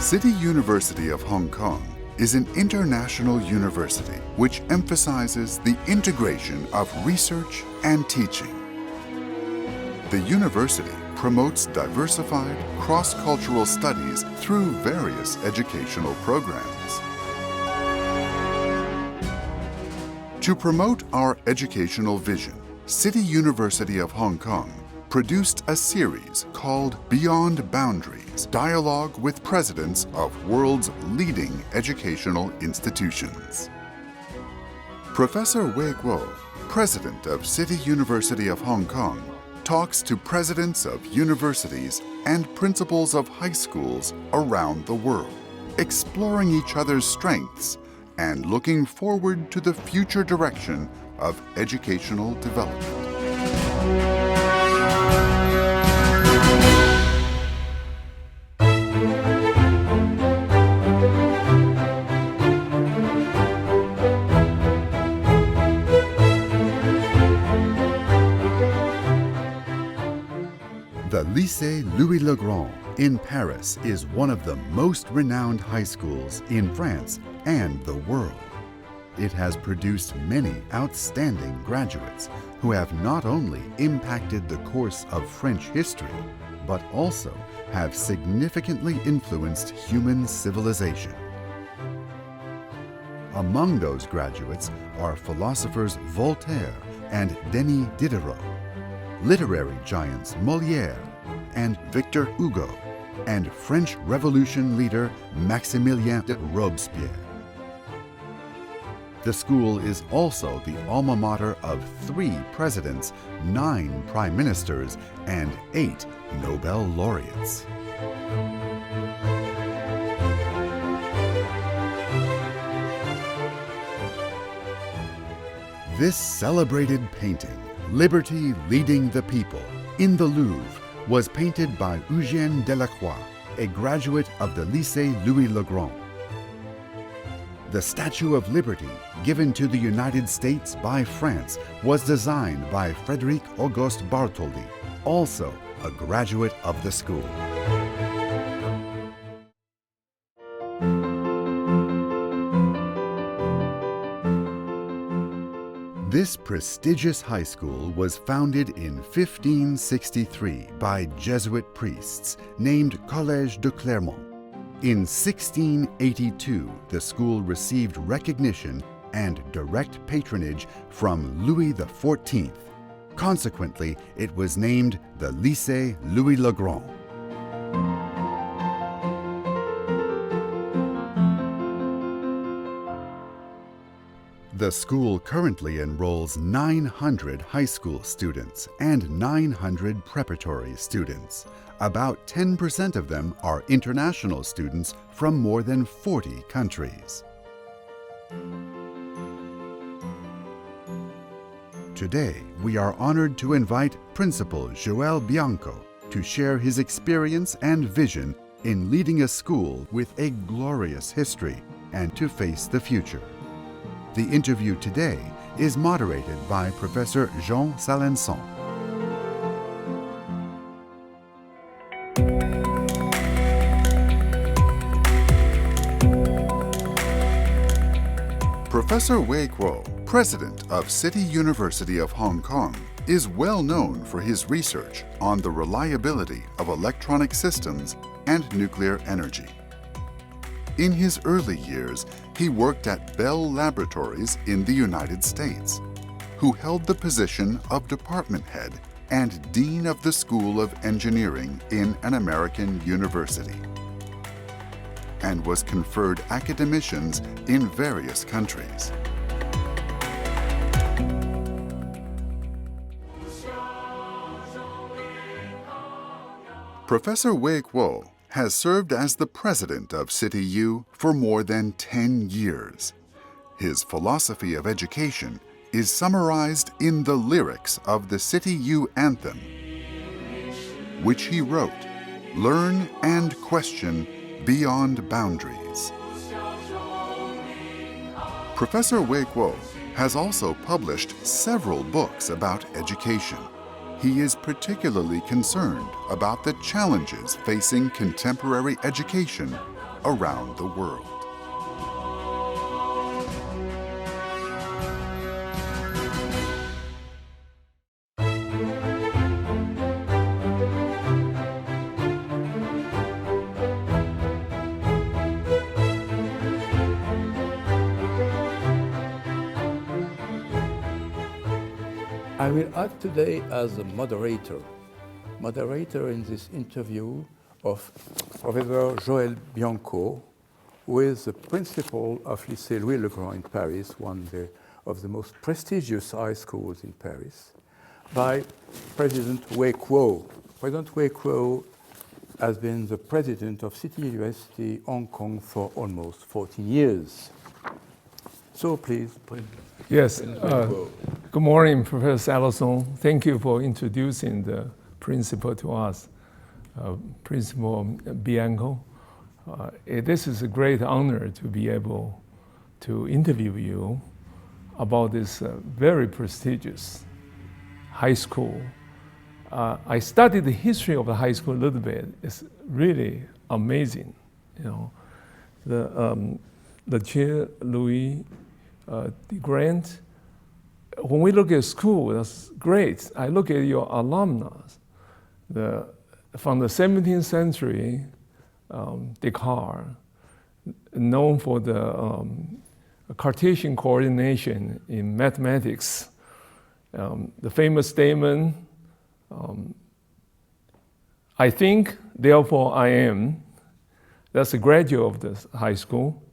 City University of Hong Kong is an international university which emphasizes the integration of research and teaching. The university promotes diversified, cross-cultural studies through various educational programs. To promote our educational vision, City University of Hong Kong produced a series called Beyond Boundaries, Dialogue with Presidents of World's Leading Educational Institutions. Professor Wei Guo, President of City University of Hong Kong, talks to presidents of universities and principals of high schools around the world, exploring each other's strengths and looking forward to the future direction of educational development. The Lycée Louis-le-Grand in Paris is one of the most renowned high schools in France and the world. It has produced many outstanding graduates who have not only impacted the course of French history, but also have significantly influenced human civilization. Among those graduates are philosophers Voltaire and Denis Diderot, literary giants Molière and Victor Hugo, and French Revolution leader Maximilien de Robespierre. The school is also the alma mater of 3 presidents, 9 prime ministers, and 8 Nobel laureates. This celebrated painting, Liberty Leading the People, in the Louvre, was painted by Eugène Delacroix, a graduate of the Lycée Louis-le-Grand. The Statue of Liberty, given to the United States by France, was designed by Frédéric Auguste Bartholdi, also a graduate of the school. This prestigious high school was founded in 1563 by Jesuit priests named Collège de Clermont. In 1682, the school received recognition and direct patronage from Louis XIV. Consequently, it was named the Lycée Louis-le-Grand. The school currently enrolls 900 high school students and 900 preparatory students. About 10% of them are international students from more than 40 countries. Today, we are honored to invite Principal Joël Bianco to share his experience and vision in leading a school with a glorious history and to face the future. The interview today is moderated by Professor Jean Salençon. Professor Wei Guo, President of City University of Hong Kong, is well known for his research on the reliability of electronic systems and nuclear energy. In his early years, he worked at Bell Laboratories in the United States, who held the position of department head and dean of the School of Engineering in an American university, and was conferred academicians in various countries. Professor Wei Guo has served as the president of CityU for more than 10 years. His philosophy of education is summarized in the lyrics of the CityU anthem, which he wrote, "Learn and question beyond boundaries." Professor Wei Guo has also published several books about education. He is particularly concerned about the challenges facing contemporary education around the world. I will act today as a moderator in this interview of Professor Joël Bianco, who is the principal of Lycée Louis-le-Grand in Paris, one of the most prestigious high schools in Paris, by President Wei Kuo. President Wei Kuo has been the president of City University Hong Kong for almost 14 years. So please, Yes. Good morning, Professor Salazon. Thank you for introducing the principal to us, Principal Bianco. This is a great honor to be able to interview you about this very prestigious high school. I studied the history of the high school a little bit. It's really amazing, you know. The Lycée Louis-le-Grand. When we look at school, that's great. I look at your alumni, from the 17th century, Descartes, known for the Cartesian coordination in mathematics. The famous statement, I think, therefore I am. That's a graduate of the high school.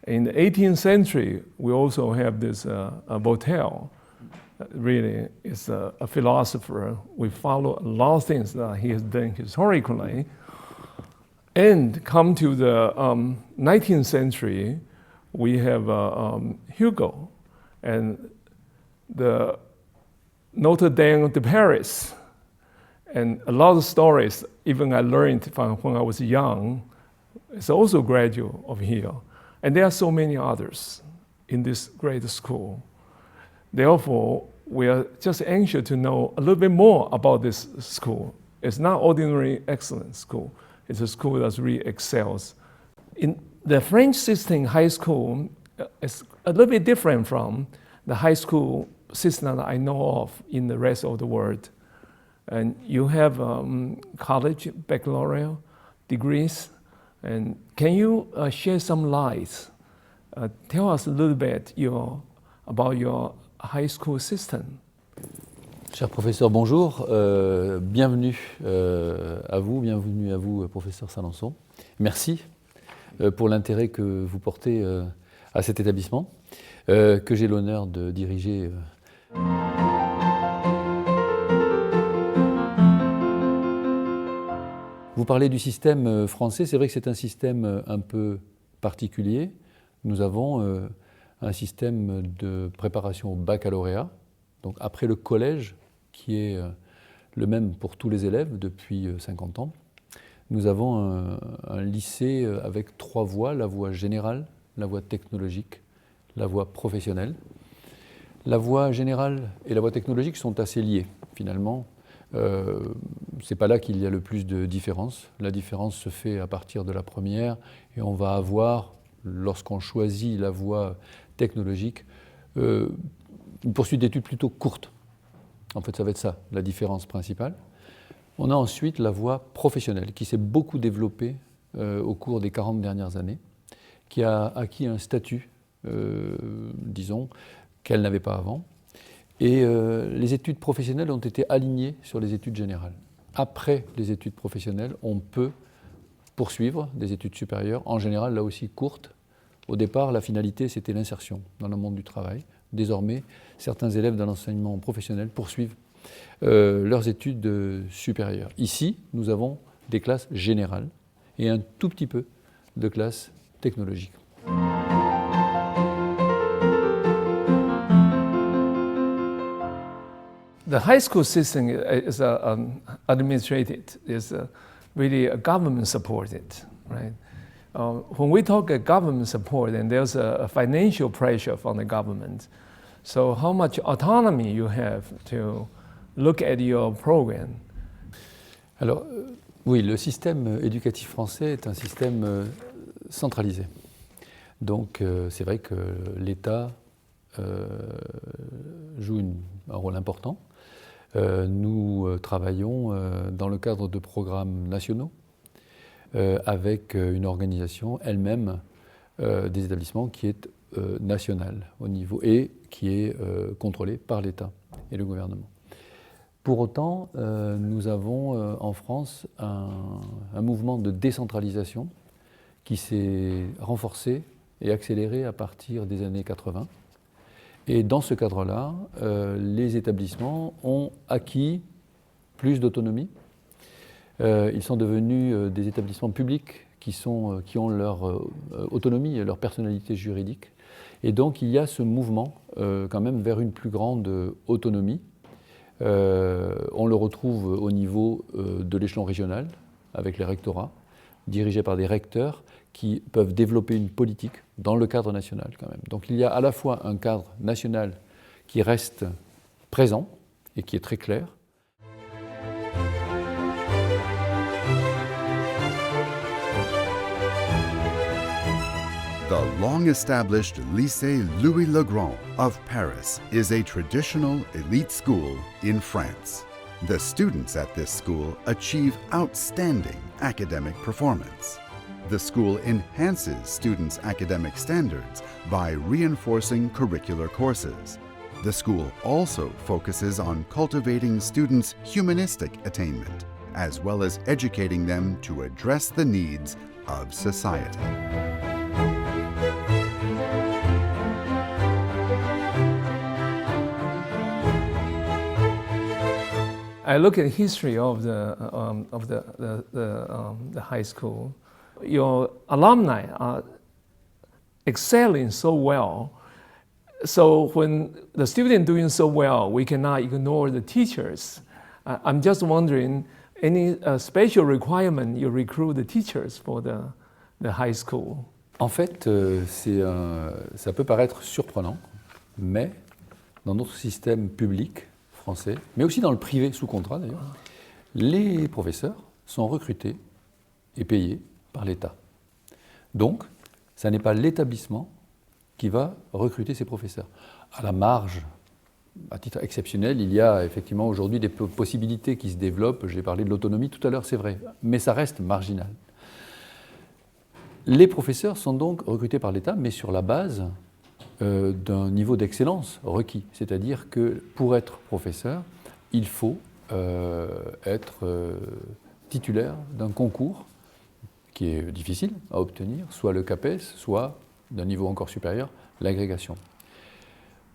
In the 18th century, we also have this Voltaire. Really is a philosopher. We follow a lot of things that he has done historically. And come to the 19th century, we have Hugo and the Notre Dame de Paris. And a lot of stories, even I learned from when I was young, it's also graduate of here. And there are so many others in this great school. Therefore, we are just anxious to know a little bit more about this school. It's not ordinary excellent school. It's a school that really excels. In the French system high school is a little bit different from the high school system that I know of in the rest of the world. And you have college, baccalaureate degrees. And can you shed some light? Tell us a little bit about your high school system. Cher professeur, bonjour. Bienvenue à vous, professeur Salazon. Merci pour l'intérêt que vous portez à cet établissement, que j'ai l'honneur de diriger. Vous parlez du système français, c'est vrai que c'est un système un peu particulier. Nous avons un système de préparation au baccalauréat, donc après le collège, qui est le même pour tous les élèves depuis 50 ans. Nous avons un lycée avec 3 voies, la voie générale, la voie technologique, la voie professionnelle. La voie générale et la voie technologique sont assez liées, finalement. C'est pas là qu'il y a le plus de différence. La différence se fait à partir de la première et on va avoir, lorsqu'on choisit la voie technologique, une poursuite d'études plutôt courte. En fait, ça va être ça, la différence principale. On a ensuite la voie professionnelle qui s'est beaucoup développée au cours des 40 dernières années, qui a acquis un statut, disons, qu'elle n'avait pas avant. Et les études professionnelles ont été alignées sur les études générales. Après les études professionnelles, on peut poursuivre des études supérieures, en général là aussi courtes. Au départ, la finalité, c'était l'insertion dans le monde du travail. Désormais, certains élèves dans l'enseignement professionnel poursuivent leurs études supérieures. Ici, nous avons des classes générales et un tout petit peu de classes technologiques. The high school system is administrated, is really government supported, right? When we talk about government support, then there's a financial pressure from the government. So how much autonomy you have to look at your program? Alors, oui, le système éducatif français est un système centralisé. Donc c'est vrai que l'État joue un rôle important. Nous travaillons dans le cadre de programmes nationaux avec une organisation elle-même des établissements qui est nationale au niveau et qui est contrôlée par l'État et le gouvernement. Pour autant, nous avons en France un mouvement de décentralisation qui s'est renforcé et accéléré à partir des années 80. Et dans ce cadre-là, les établissements ont acquis plus d'autonomie. Ils sont devenus des établissements publics qui ont leur autonomie et leur personnalité juridique. Et donc il y a ce mouvement quand même vers une plus grande autonomie. On le retrouve au niveau de l'échelon régional, avec les rectorats, dirigés par des recteurs qui peuvent développer une politique dans le cadre national quand même. Donc il y a à la fois un cadre national qui reste présent et qui est très clair. The long-established Lycée Louis-le-Grand of Paris is a traditional elite school in France. The students at this school achieve outstanding academic performance. The school enhances students' academic standards by reinforcing curricular courses. The school also focuses on cultivating students' humanistic attainment, as well as educating them to address the needs of society. I look at the history of the high school. Your alumni are excelling so well. So when the student doing so well, we cannot ignore the teachers. I'm just wondering, any special requirement you recruit the teachers for the high school? En fait, ça peut paraître surprenant, mais dans notre système public français, mais aussi dans le privé sous contrat d'ailleurs, les professeurs sont recrutés et payés par l'État. Donc, ça n'est pas l'établissement qui va recruter ces professeurs. À la marge, à titre exceptionnel, il y a effectivement aujourd'hui des possibilités qui se développent. J'ai parlé de l'autonomie tout à l'heure, c'est vrai, mais ça reste marginal. Les professeurs sont donc recrutés par l'État, mais sur la base d'un niveau d'excellence requis. C'est-à-dire que pour être professeur, il faut être titulaire d'un concours qui est difficile à obtenir, soit le CAPES, soit d'un niveau encore supérieur, l'agrégation.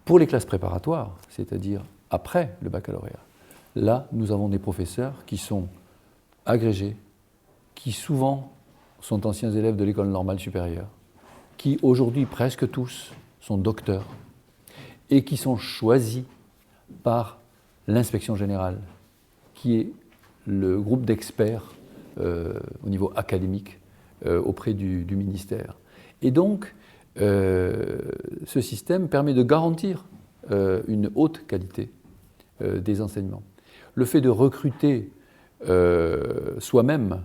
Pour les classes préparatoires, c'est-à-dire après le baccalauréat, là, nous avons des professeurs qui sont agrégés, qui souvent sont anciens élèves de l'école normale supérieure, qui aujourd'hui presque tous sont docteurs et qui sont choisis par l'inspection générale, qui est le groupe d'experts au niveau académique auprès du ministère. Et donc, ce système permet de garantir une haute qualité des enseignements. Le fait de recruter soi-même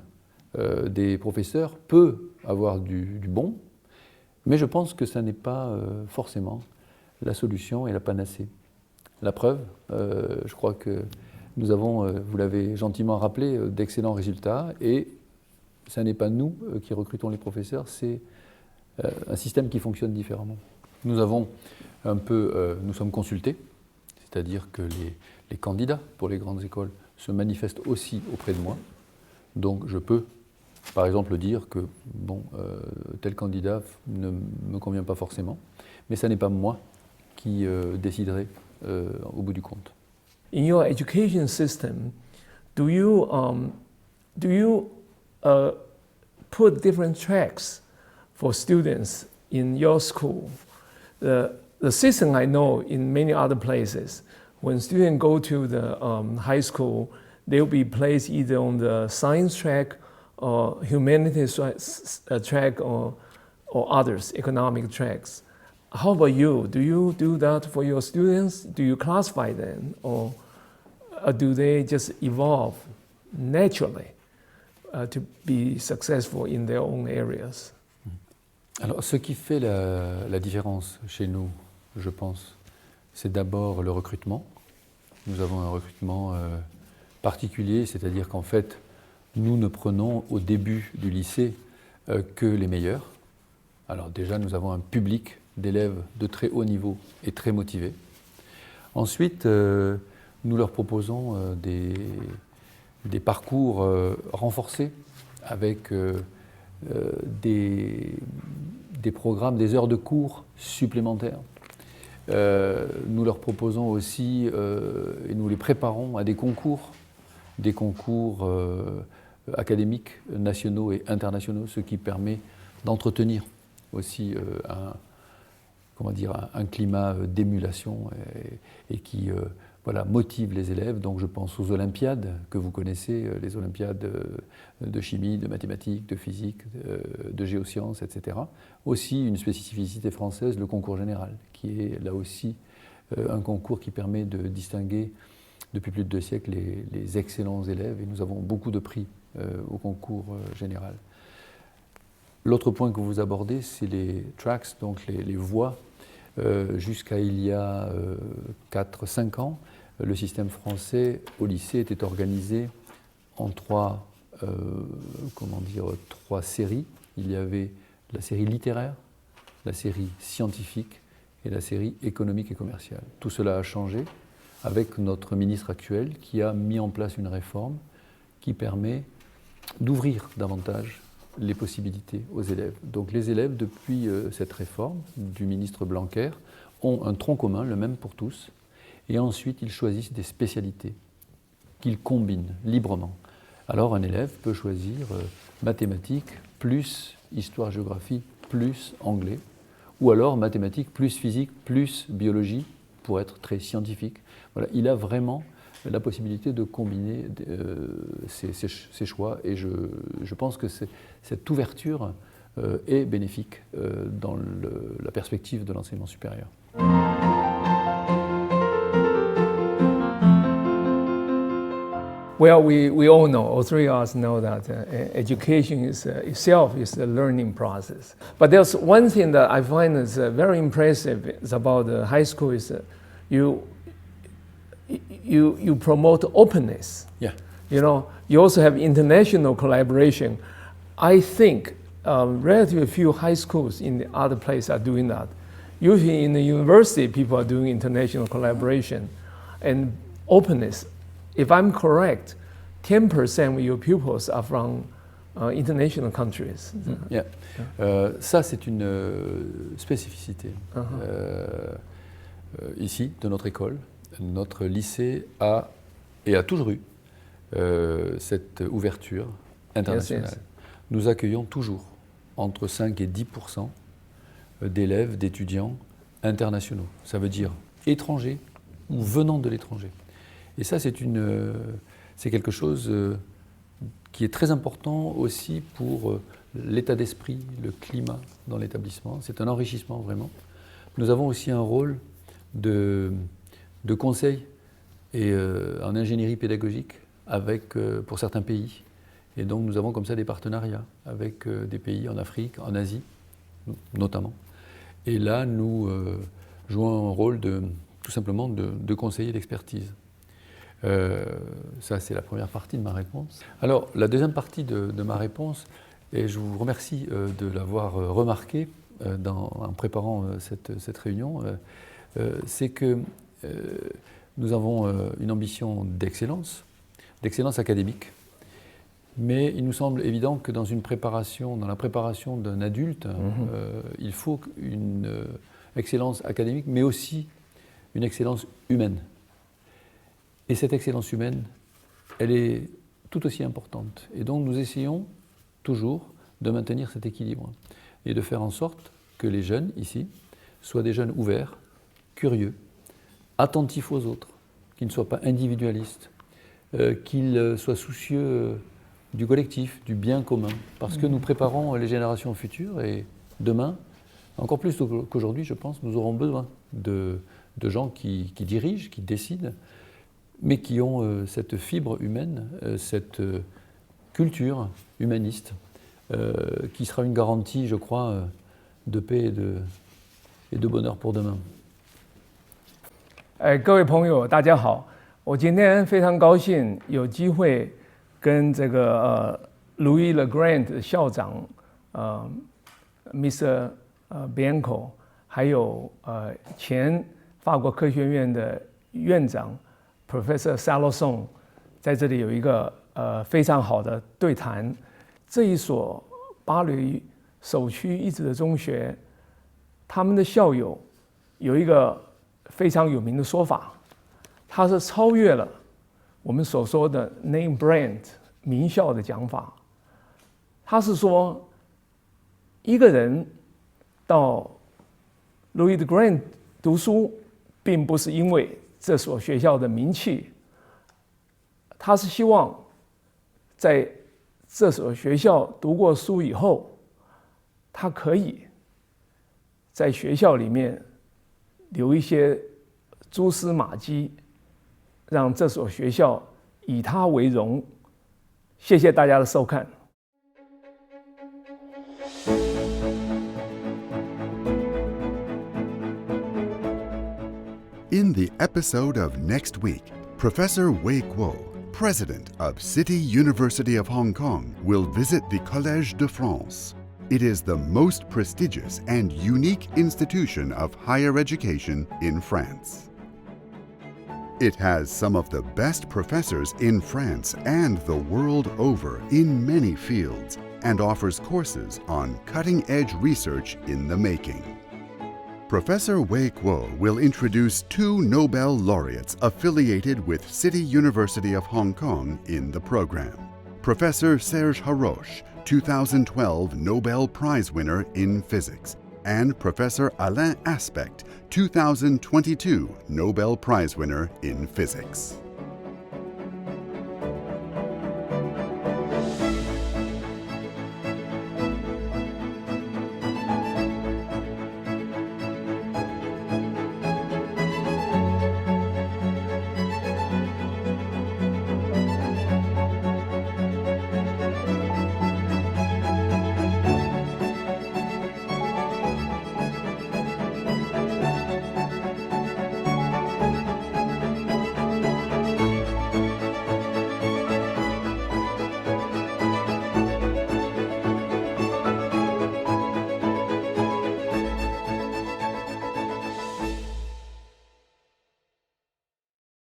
des professeurs peut avoir du bon, mais je pense que ça n'est pas forcément la solution et la panacée. La preuve, je crois que nous avons, vous l'avez gentiment rappelé, d'excellents résultats, et ce n'est pas nous qui recrutons les professeurs, c'est un système qui fonctionne différemment. Nous avons nous sommes consultés, c'est-à-dire que les candidats pour les grandes écoles se manifestent aussi auprès de moi. Donc je peux, par exemple, dire que tel candidat ne me convient pas forcément, mais ce n'est pas moi qui déciderai au bout du compte. In your education system, do you put different tracks for students in your school? The system I know in many other places, when students go to the high school, they'll be placed either on the science track or humanities track or others, economic tracks. How about you? Do you do that for your students? Do you classify them, or do they just evolve naturally to be successful in their own areas? Alors, ce qui fait la différence chez nous, je pense, c'est d'abord le recrutement. Nous avons un recrutement particulier, c'est-à-dire qu'en fait, nous ne prenons au début du lycée que les meilleurs. Alors déjà, nous avons un public d'élèves de très haut niveau et très motivés. Ensuite, nous leur proposons des parcours renforcés avec des programmes, des heures de cours supplémentaires. Nous leur proposons aussi, et nous les préparons à des concours académiques nationaux et internationaux, ce qui permet d'entretenir aussi un climat d'émulation et qui motive les élèves. Donc je pense aux Olympiades que vous connaissez, les Olympiades de chimie, de mathématiques, de physique, de géosciences, etc. Aussi une spécificité française, le concours général, qui est là aussi un concours qui permet de distinguer depuis plus de 2 siècles les excellents élèves, et nous avons beaucoup de prix au concours général. L'autre point que vous abordez, c'est les tracks, donc les voies. Jusqu'à il y a 4-5 ans, le système français au lycée était organisé en 3 séries. Il y avait la série littéraire, la série scientifique et la série économique et commerciale. Tout cela a changé avec notre ministre actuel qui a mis en place une réforme qui permet d'ouvrir davantage les possibilités aux élèves. Donc les élèves, depuis cette réforme du ministre Blanquer, ont un tronc commun, le même pour tous, et ensuite ils choisissent des spécialités qu'ils combinent librement. Alors un élève peut choisir mathématiques plus histoire-géographie plus anglais, ou alors mathématiques plus physique plus biologie, pour être très scientifique. Voilà, il a vraiment la possibilité de combiner ces choix, et je pense que cette ouverture est bénéfique dans la perspective de l'enseignement supérieur. Well, we all know, all three of us know that education itself is a learning process. But there's one thing that I find is very impressive about the high school is you promote openness. Yeah. You know, you also have international collaboration. I think relatively few high schools in the other place are doing that. Usually in the university, people are doing international collaboration and openness. If I'm correct, 10% of your pupils are from international countries. Yeah. Ça, c'est une spécificité ici de notre école. Notre lycée a toujours eu cette ouverture internationale. Yes, yes. Nous accueillons toujours entre 5 et 10% d'élèves, d'étudiants internationaux. Ça veut dire étrangers ou venant de l'étranger. Et ça, c'est quelque chose qui est très important aussi pour l'état d'esprit, le climat dans l'établissement. C'est un enrichissement vraiment. Nous avons aussi un rôle de conseil et en ingénierie pédagogique pour certains pays. Et donc nous avons comme ça des partenariats avec des pays en Afrique, en Asie notamment. Et là, nous jouons un rôle tout simplement de conseiller d'expertise. Ça, c'est la première partie de ma réponse. Alors, la deuxième partie de ma réponse, et je vous remercie de l'avoir remarqué en préparant cette réunion, c'est que nous avons une ambition d'excellence académique, mais il nous semble évident que dans la préparation d'un adulte, il faut une excellence académique, mais aussi une excellence humaine. Et cette excellence humaine, elle est tout aussi importante. Et donc nous essayons toujours de maintenir cet équilibre et de faire en sorte que les jeunes ici soient des jeunes ouverts, curieux, attentifs aux autres, qu'ils ne soient pas individualistes, qu'ils soient soucieux du collectif, du bien commun, parce que nous préparons les générations futures et demain, encore plus qu'aujourd'hui, je pense, nous aurons besoin de gens qui dirigent, qui décident, mais qui ont cette fibre humaine, cette culture humaniste, qui sera une garantie, je crois, de paix et de bonheur pour demain. 各位朋友，大家好！我今天非常高兴有机会跟这个Louis-le-Grand 的校长Mr. Bianco， 还有前法国科学院的院长 Professor Salosson， 在这里有一个非常好的对谈。这一所巴黎首屈一指的中学，他们的校友有一个非常有名的说法，它是超越了我们所说的 name brand 名校的讲法。他是说，一个人到 Louis-le-Grand 读书，并不是因为这所学校的名气，他是希望在这所学校读过书以后，他可以在学校里面留一些蛛丝马迹，让这所学校以他为荣。谢谢大家的收看。In the episode of next week, Professor Wei Kuo, president of City University of Hong Kong, will visit the Collège de France. It is the most prestigious and unique institution of higher education in France. It has some of the best professors in France and the world over in many fields and offers courses on cutting-edge research in the making. Professor Wei Kuo will introduce 2 Nobel laureates affiliated with City University of Hong Kong in the program. Professor Serge Haroche, 2012 Nobel Prize winner in physics, and Professor Alain Aspect, 2022 Nobel Prize winner in physics.